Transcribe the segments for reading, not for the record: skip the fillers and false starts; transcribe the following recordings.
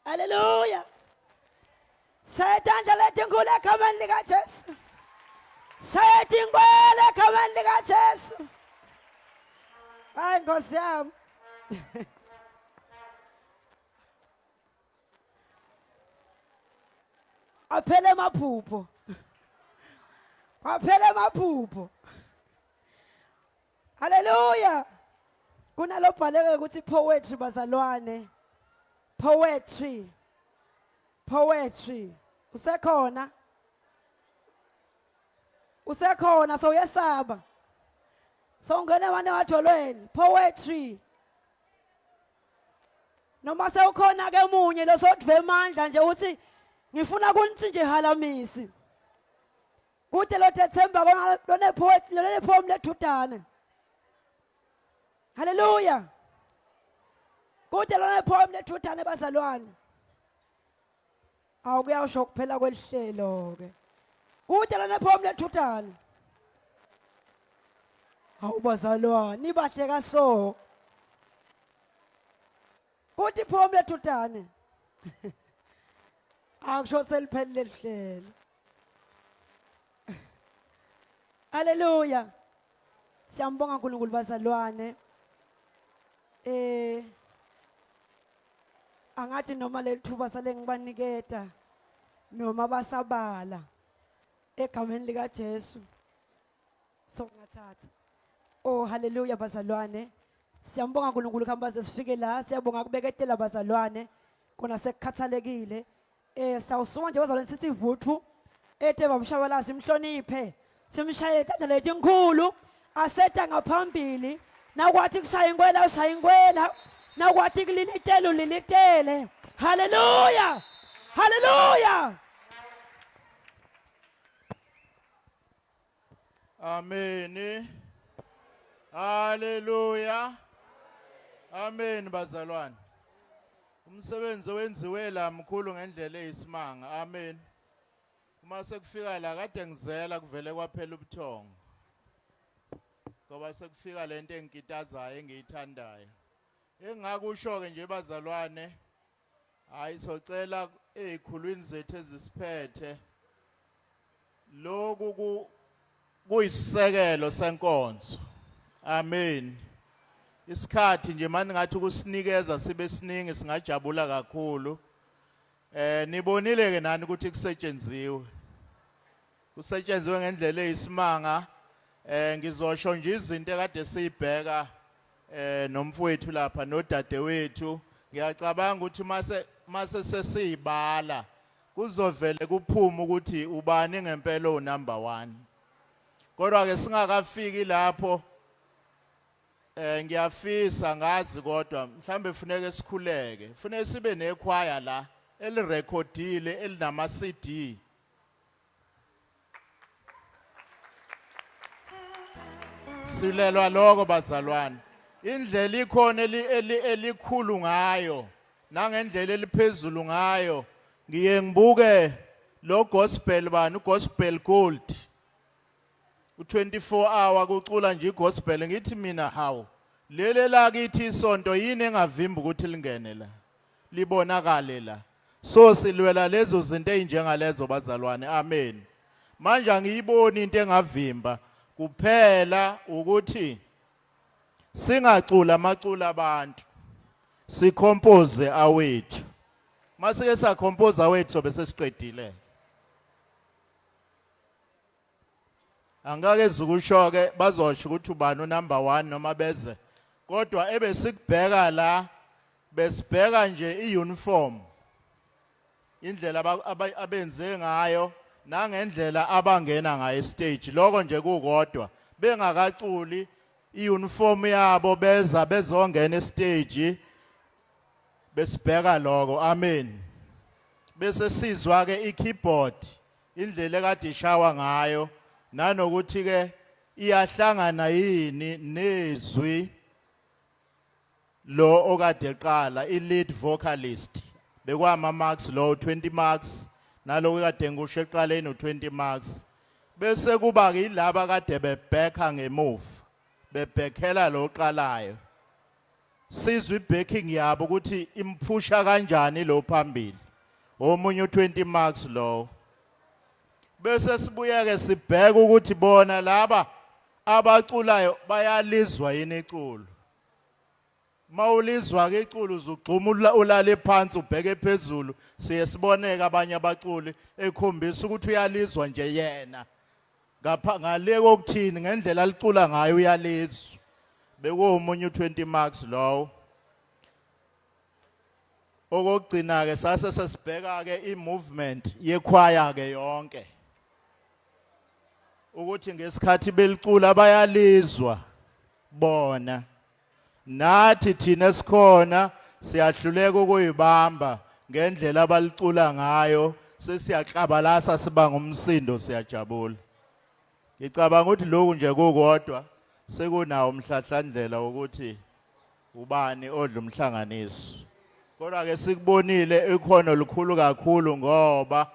Hallelujah. Satan letting go like a man like us. Satan go like a man like us. I'm going to say, aphele maphupho. Aphele maphupho. Hallelujah. Kunalo bhaleke ukuthi poetry bazalwane. Poetry. Poetry. Usekhona? Usekhona so uyesaba. So ungene wane wadolweni. Poetry. Noma sewukhona ke munye lo sodve amandla nje uthi ngifuna kunthi nje halamisi. Kude lo December lone poet lone poem lethudane. Hallelujah. Kude lone poem lethudane bazalwane. Awu kuyasho kuphela kwelihlelo ke. Kude lone poem lethudane. Awu bazalwane ibahle kaso. Kude poem lethudane. Akusho seliphelile lihlelo. Hallelujah. Siyambonga uNkulunkulu bazalwane. Angathi noma lethuba sale ngibaniketa noma basabala egameni lika Jesu. So ngathatha. Oh hallelujah bazalwane. Siyambonga uNkulunkulu kambaze sifike la siyabonga kubeketela bazalwane kona sekukhathalekile. Sawusuma nje bazalwane sisivuthu ete babushabalasi imhloniphe. Simshaye tata lethi nkulu aseta ngaphambili nakwathi kushaya ingwela ushaya ingwela nakwathi kulilitele ulilitele. Hallelujah. Hallelujah. Amen. Hallelujah. Amen bazalwane. Umsebenzi wenziwe la mkhulu ngendlela eyisimanga. Amen. Uma sekufika la kade ngizela kuvele kwaphela ubuthongo. Ngoba sekufika lento engikitazayo engiyithandayo. Engakusho ke nje bazalwane hayi socela ezikhulwini zethu ezisiphethe lokhu kuyisisekelo senkonzo. Amen. Isikhathi nje manje ngathi kusinikeza sibe siningi singajabula kakhulu. Nibonile ke nani ukuthi kusetshenzwe. Kusetshenzwe ngendlela eyisimanga. Ngizosho nje izinto ekade siyibheka nomfowethu lapha nodadewethu. Ngiyacabanga ukuthi mase sesiyibala kuzovele kuphuma ukuthi ubani ngempela unumber 1. Kodwa ke singakafiki lapho ngiyafisa ngazi kodwa mhlambe kufuneka sikhuleke. Kufuneka sibe nekhwaya la elirecordile elinama CD. Silelwa lokho bazalwane. Indlela ikhona elikhulu ngayo nangendlela eliphezulu ngayo. Ngiye ngibuke lo gospel bani gospel gold. U24 hour kucula nje igospel ngithi mina hawu lele lakithi isonto yini engavimba ukuthi lingene la libonakale la. So silwela lezo zinto ezinjengalezo bazalwane. Amen. Manje angiyiboni into engavimba kuphela ukuthi singacula amacula abantu sicompose awethu. Masike sacompose awethu bese siqedile. Angake zukusho ke bazosho ukuthi ubani unumber 1 noma beze. Kodwa ebesikubheka la besibheka nje iuniform. Indlela abenze ngayo nangendlela abangena ngayo stage lokho nje kukodwa bengakaculi iuniform yabo beza bezongena stage besibheka lokho. Amen. Bese sizwa ke ikeyboard indlela ekade ishawa ngayo nanokuthi ke iyahlangana yini nezwi lo okade eqala lead vocalist. Bekwama marks lo 20 marks nalo kade ngisho eqaleni u20 marks. Bese kuba ke ilaba kade bebheka ngemuva bebhekela lo oqalayo. sizwe ibacking yabo ukuthi imphusha kanjani lo phambili omunye u20 marks lo bese sibuya ke sibheka ukuthi bona laba abaculayo bayalizwa yini iculo mawulizwa ke iculo uzugxuma ulale phansi ubheke phezulu siye siboneke abanye abaculi ekhombisa ukuthi uyalizwa nje yena ngapha ngale kokuthini ngendlela alicula ngayo uyalizwa bekuwomunye u20 marks lo okugcina ke sase sesibheka ke imovement yekhwaya ke yonke ukuthi ngesikhathi belicula bayalizwa bona nathi thina sikhona siyahluleka ukuyibamba ngendlela abalicula ngayo sesiyaklabalasa siba ngumsindo siyajabula ngicabanga ukuthi lokhu nje kukodwa sekunawo umhlahlandlela ukuthi ubani odla umhlanganiso kodwa ke sikubonile ikhono likhulu kakhulu ngoba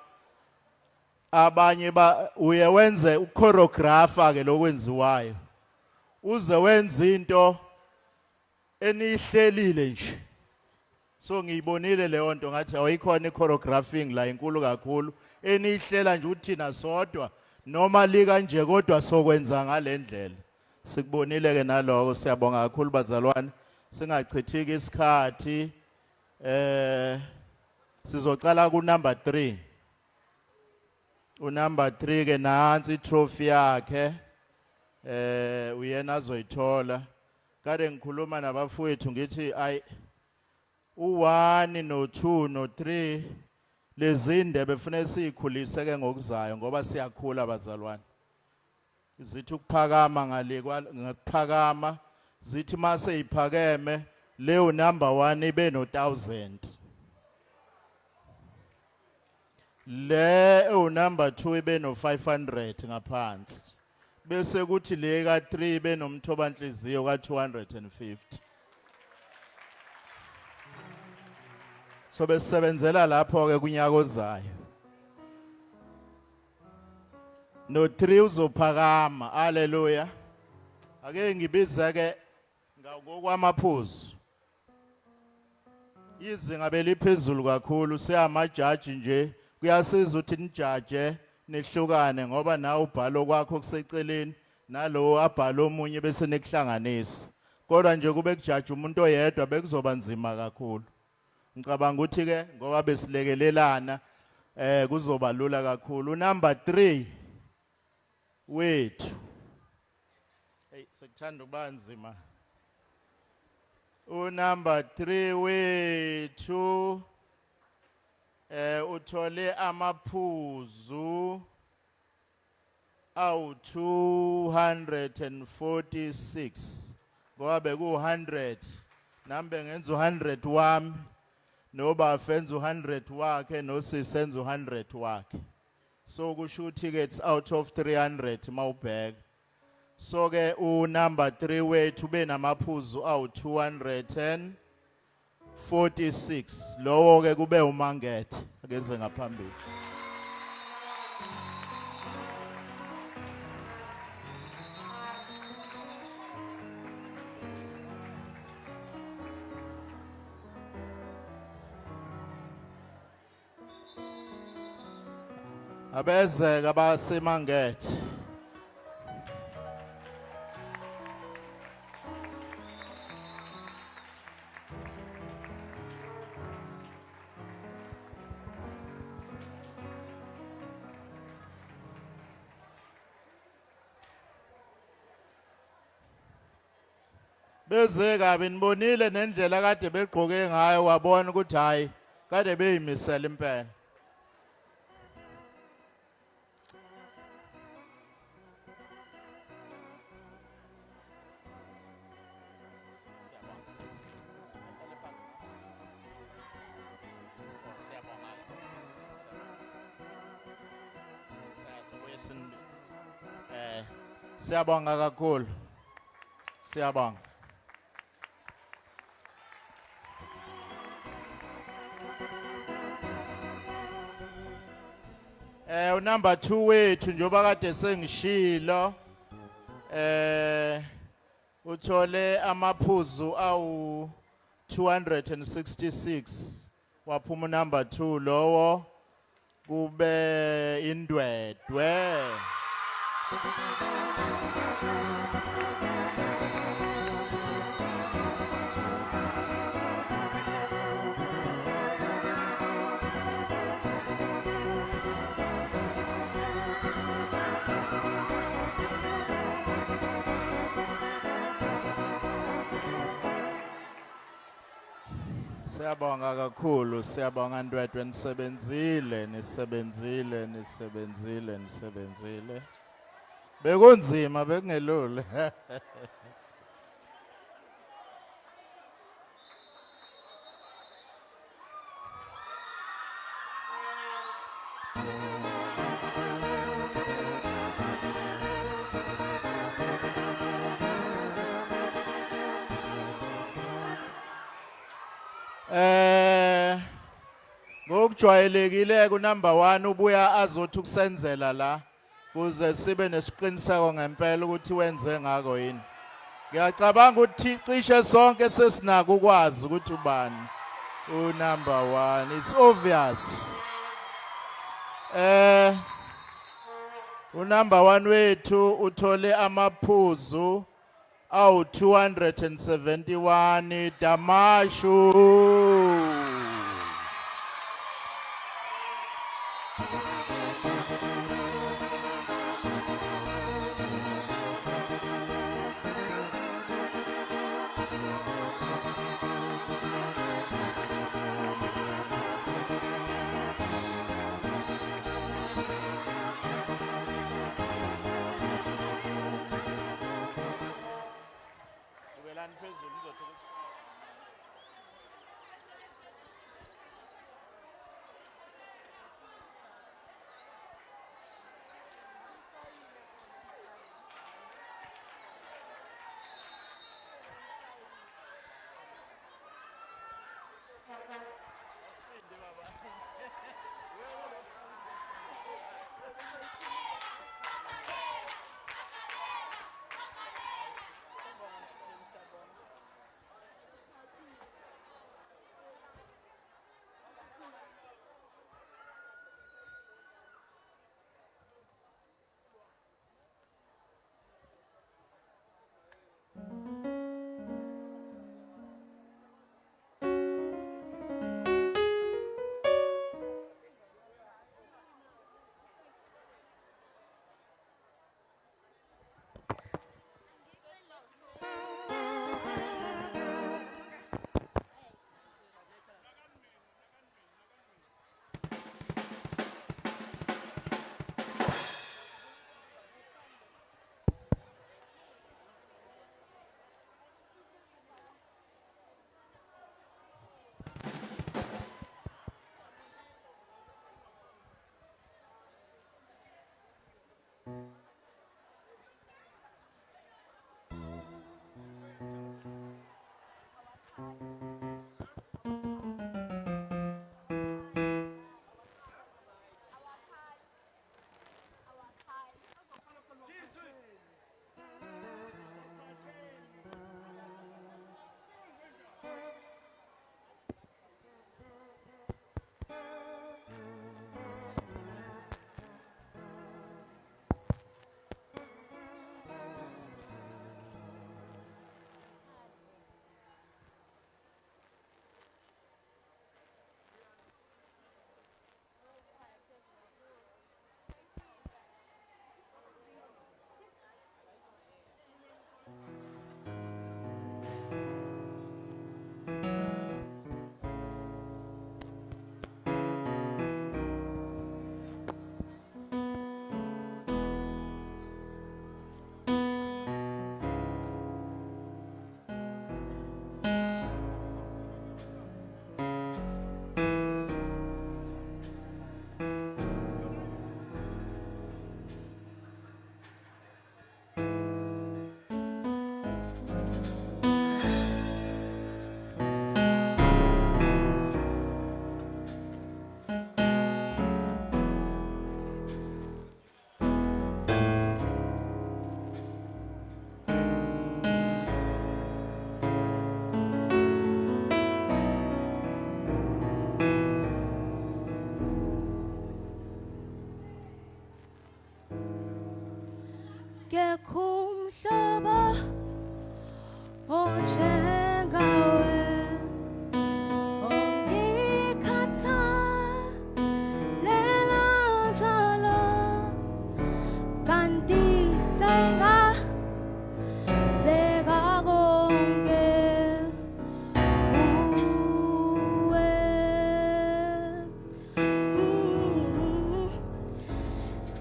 abanye uye wenze uchoreographer ke lokwenziwayo uze wenza into enihlelile nje so ngiyibonile leyo nto ngathi ayikhona ichoreographing la inkulu kakhulu enihlela nje uthina sodwa noma lika nje kodwa sokwenza ngalendlela sikubonile ke naloko siyabonga kakhulu bazalwane singachithiki isikhathi sizocala ku number 3 unumber 3 ke nansi trophy yakhe uyena azoyithola kade ngikhuluma nabafowethu ngithi ay u1 no2 no3 lezinde befune sikhulise ke ngokuzayo ngoba siyakhula bazalwane zithi ukuphakama ngakuphakama zithi mase iphakeme leyo number 1 ibe no 1000 le number 2 ibe no 500 ngaphansi bese kuthi le ka 3 ibe nomthoba nhliziyo ka 250 so besebenzela lapho ke kunyaka ozayo no 3 uzophakama haleluya ake ngibize ke ngokwamaphuzu izinga beliphezulu kakhulu siyamajaji nje kuyasiza ukuthi nijaje nehlukane ngoba nawe ubhalo kwakho kuseceleni nalo abhalo omunye bese nekuhlanganisa kodwa nje kube kujaje umuntu oyedwa bekuzoba nzima kakhulu ngicabanga ukuthi ke ngoba besilekelelana kuzoba lula kakhulu number 3 wethu hey sekuthanda uba nzima number 3 wethu uthole amaphuzu awu 246 ngoba beku 100 nambe ngenza 100 wami noba fenza 100 wakhe nosisenza 100 wakhe so kusho tickets out of 300 mawubheka so ke number 3 wethu benamaphuzu awu 246 lowo ke kube umangethe akeze ngaphambili abeze abasemangethe beze kabi nibonile nendlela kade begqoke ngayo wabona ukuthi hayi kade beyimisela impela siyabonga kakhulu siyabonga number 2 wethu njoba kade sengishilo uthole amaphuzu awu 266 waphuma number 2 lowo kube Indwedwe. Siyabonga kakhulu, siyabonga Ndwedwe, nisebenzile. Bekunzima bekungelula. Ngokujwayelekile ku number 1 ubuya azothi ukusenzela la kuze sibe nesiqiniseko ngempela ukuthi wenze ngako yini. Ngiyacabanga ukuthi cishe sonke sesinako ukwazi ukuthi ubani number 1. It's obvious. Number 1 wethu uthole amaphuzu awu 271 Damashu.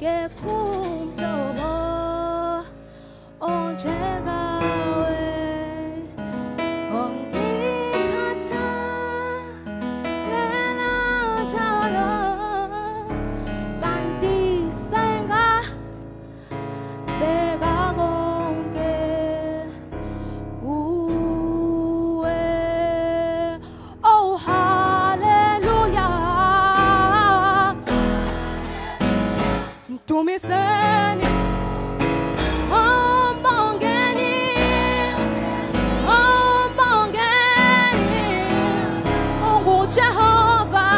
kumhlobo onjengawe ongikhathalela njalo kanti sengabeka konke uwe. Oh hallelujah, mdumiseni ombongeni unguJehova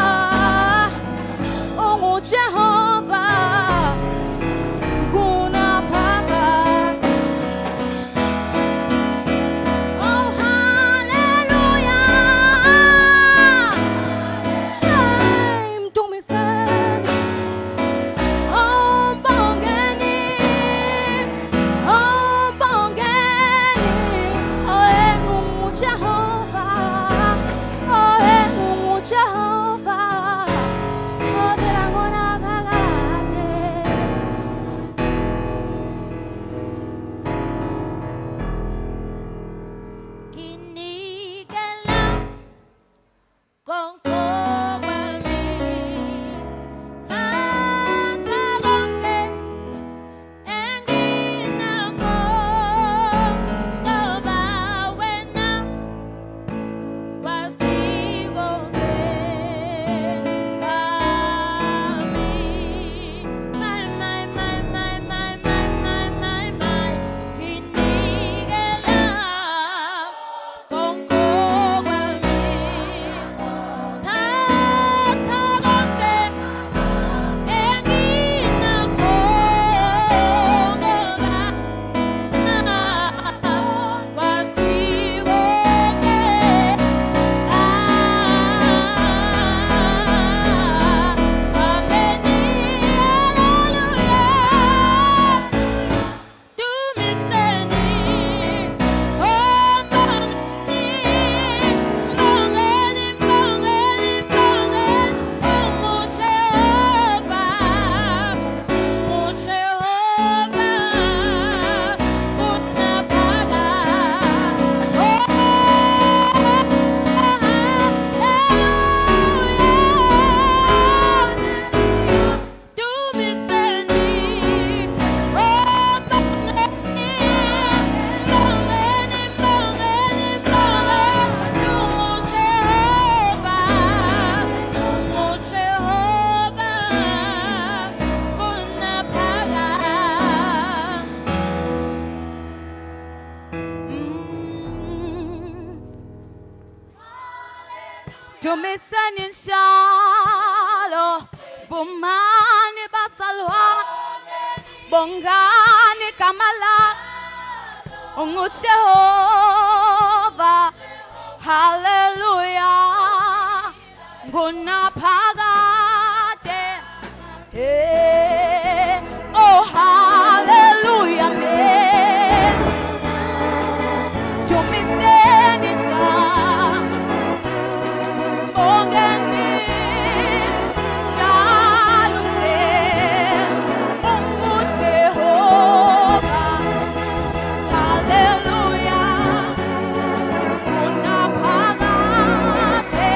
kunaphakade. Oh hallelujah, hey mdumiseni ombongeni enguJehova ovela ngonakakade. Nginikela konke kwami, thatha konke enginakho ngoba wena wazi konke ngami. My, nginikela konke kwami, thatha konke enginakho ngoba wazi konke dumiseni njalo, vumani basalwa, bongani kamala, unguJehova, hallelujah, kunaphakade. Hey, oh hallelujah, hey, dumiseni njalo, bongani njalo Jesu, unguJehova, hallelujah, kunaphakade.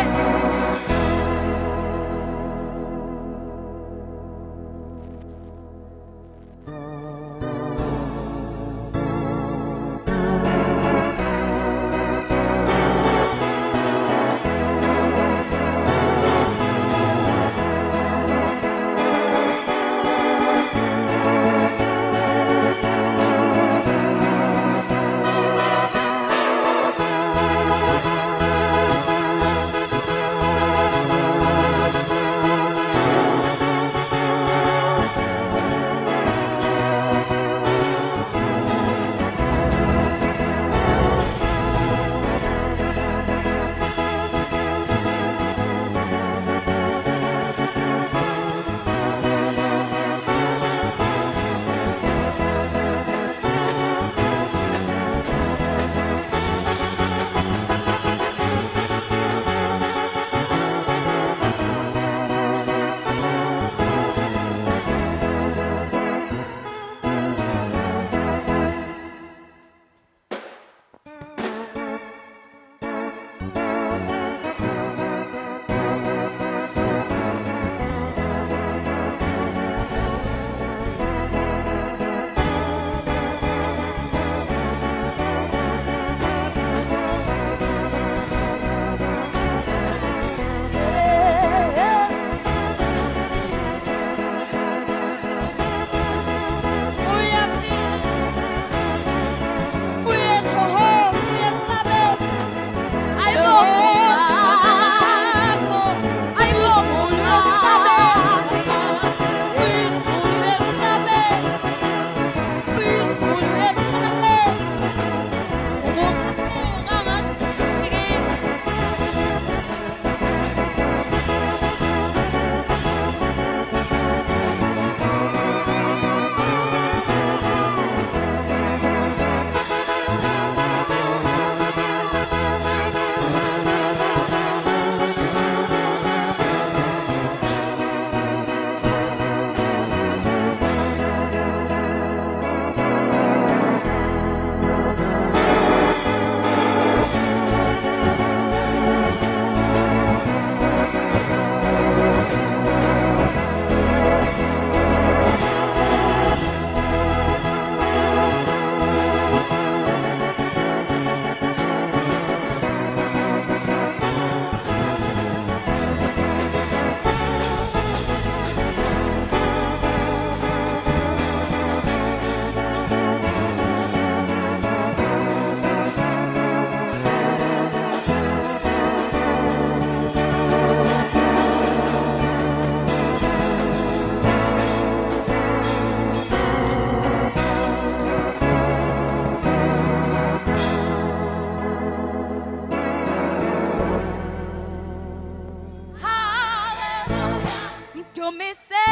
Ndumise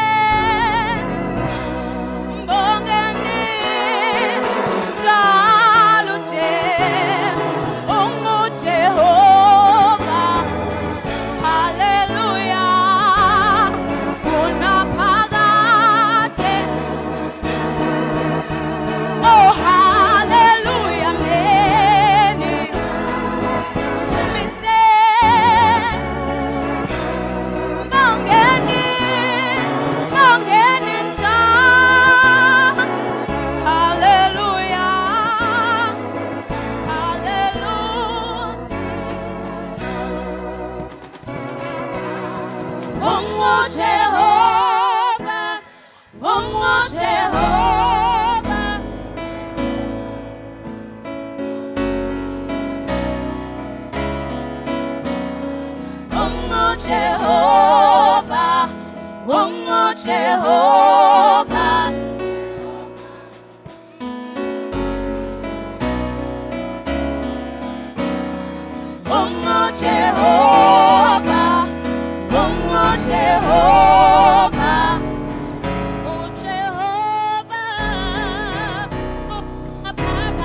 mbongeni njalo nje unguJehova. Haleluya unaphakade. Oh haleluya meni ndumise mbongeni nja. Haleluya haleluya unguJehova unguJehova. unguJehova unguJehova. unguJehova unguJehova. uJehova unaphakade.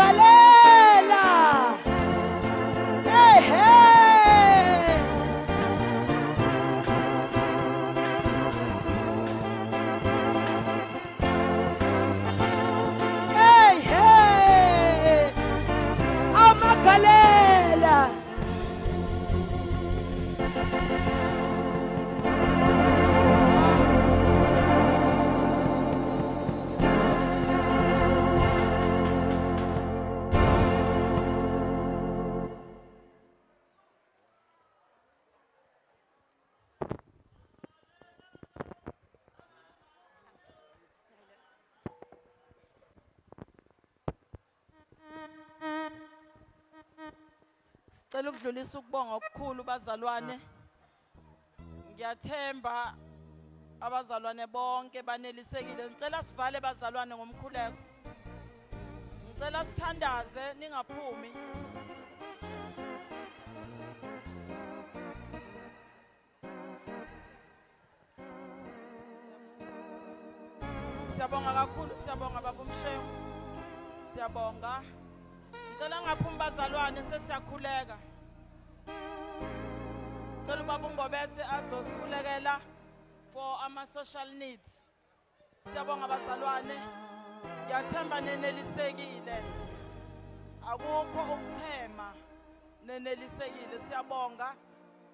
Amagalela. Hey hey. Hey hey. Amagalela. Sicela ukudlulisa ukubonga okukhulu bazalwane. Ngiyathemba abazalwane bonke banelisekile. Ngicela sivale bazalwane ngomkhuleko. Ngicela sithandaze ningaphumi. Siyabonga kakhulu, siyabonga baba uMshewu. Siyabonga. Ngicela ngaphumi bazalwane sesiyakhuleka. Sicela ubaba uNgobese azosikhulekela for ama social needs. Siyabonga bazalwane. Ngiyathemba nenelisekile. Akukho ukuthema nenelisekile. Siyabonga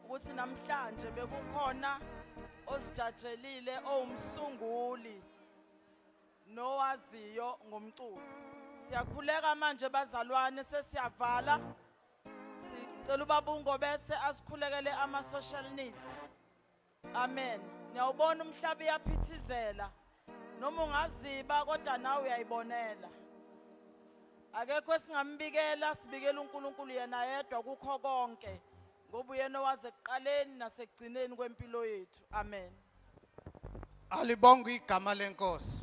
ukuthi namhlanje bekukhona osijajelile owumsunguli nowaziyo ngomculo. Siyakhuleka manje bazalwane sesiyavala. Ngicela ubaba uNgobese asikhulekele ama-social needs. Amen. Niyawubona umhlaba iyaphithizela. Noma ungaziba kodwa nawe uyayibonela. Akekho esingambikela, sibikela uNkulunkulu yena yedwa kukho konke. Ngoba uyena owazi ekuqaleni nasekugcineni kwempilo yethu. Amen. Alibonga igama lenkosi.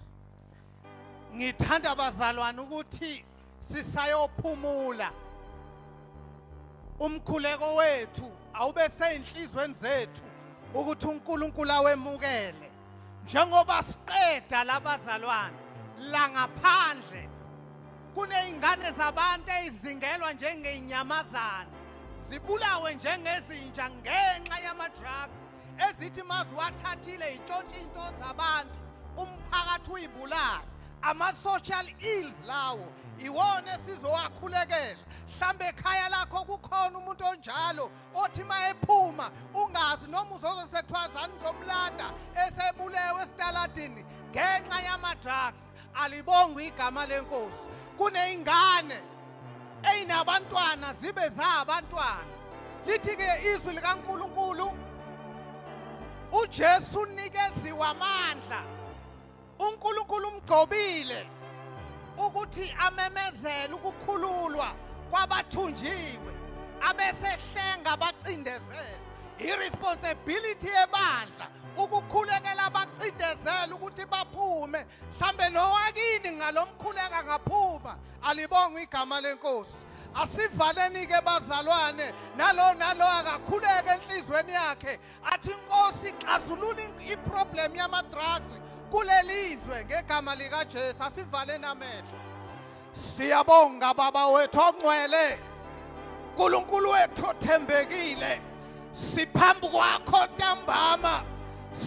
Ngithanda abazalwane ukuthi sisayophumula. Umkhuleko wethu awube seyinhlizweni zethu ukuthi uNkulunkulu awemukele. Njengoba siqeda labazalwane la ngaphandle kuneyingane zabantu ezizingelwa njengeinyamazana. Zibulawe njengezinja ngenxa yama-drugs ezithi maziwathathile itshontshe into zabantu umphakathi uyibulala. Ama-social ills lawo iwona sizowakhulekela. Mhlambe ekhaya lakho kukhona umuntu onjalo othi mayephuma ungazi noma uzoze sekuthiwazana uzomlanda esebulewe esitaladini ngenxa yama-drugs. Alibonga igama lenkosi. Kuneyingane eyinabantwana zibe zabantwana. Lithi-ke izwi likaNkulunkulu uJesu unikeziwe amandla. uNkulunkulu umgcobile ukuthi amemezele ukukhululwa kwabathunjiwe abesehlenga abacindezele. Irresponsibility yebandla ukukhulekela abacindezele ukuthi baphume. Mhlambe nowakini ngalomkhuleka ngaphuma. Alibonga igama lenkosi. Asivaleni-ke bazalwane nalo akakhuleke enhlizweni yakhe athi inkosi ixazulula iproblem yama-drugs kulelizwe ngegama likaJesu. Asivaleni amehlo. Siyabonga baba wethu ongcwele, uNkulunkulu wethu othembekile. Siphambi kwakho ntambama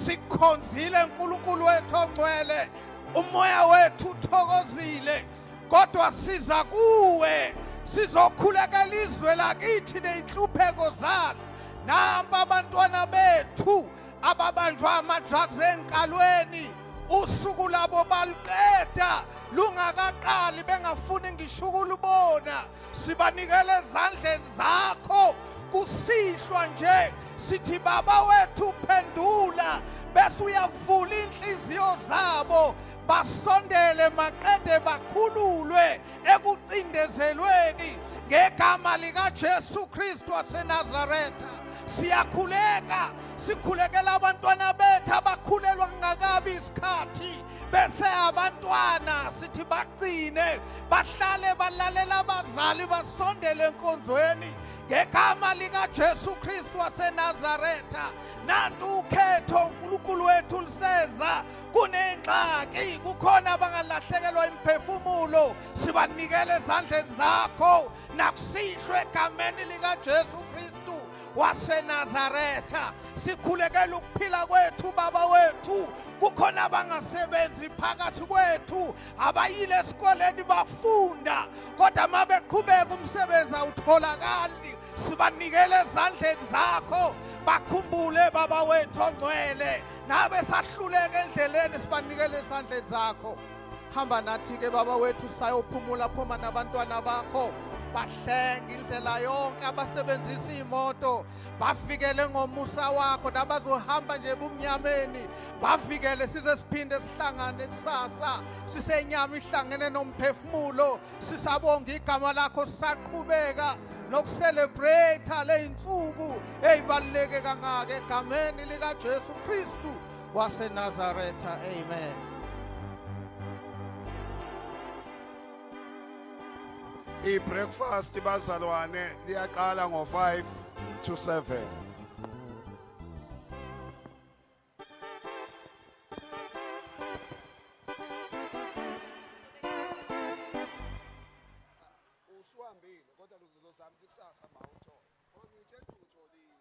sikhonzile uNkulunkulu wethu ongcwele. Umoya wethu uthokozile kodwa siza kuwe sizokhulekela izwe lakithi neyinhlupheko zalo. Namba abantwana bethu ababanjwa ama-drugs enkalweni usuku labo baluqeda lungakaqali bengafuni ngisho ukulubona. Sibanikele ezandleni zakho kusihlwa nje sithi baba wethu phendula bese uyavula inhliziyo zabo basondele maqede bakhululwe ekucindezelweni ngegama likaJesu Kristu waseNazaretha. Siyakhuleka sikhulekela abantwana bethu abakhulelwa ngakabi isikhathi bese abantwana sithi baqine bahlale balalela abazali basondele enkonzweni ngegama likaJesu Kristu waseNazaretha. Nantu ukhetho uNkulunkulu wethu liseza kunengxaki kukhona abangalahlekelwa imphefumulo sibanikele ezandleni zakho nakusihlwe egameni likaJesu Kristu waseNazaretha. Sikhulekela ukuphila kwethu baba wethu. Kukhona abangasebenzi phakathi kwethu abayile esikoleni bafunda kodwa mabeqhubeka umsebenzi awutholakali. Sibanikele ezandleni zakho bakhumbule baba wethu ongcwele nabe sahluleka endleleni sibanikele ezandleni zakho. Hamba nathi-ke baba wethu sayophumula phuma nabantwana bakho bahlenge indlela yonke abasebenzisa imoto bafikele ngomusa wakho nabazohamba nje bumnyameni bafikele size siphinde sihlangane kusasa sisenyama ihlangene nomphefumulo. Sisabonga igama lakho sisaqhubeka nokucelebrate leyinsuku ezibaluleke kangaka egameni likaJesu Kristu waseNazaretha. Amen. I-breakfast bazalwane liyaqala ngo-5 to 7. Usuhambile kodwa uzozama kusasa mawuthole. Ngithe utholile.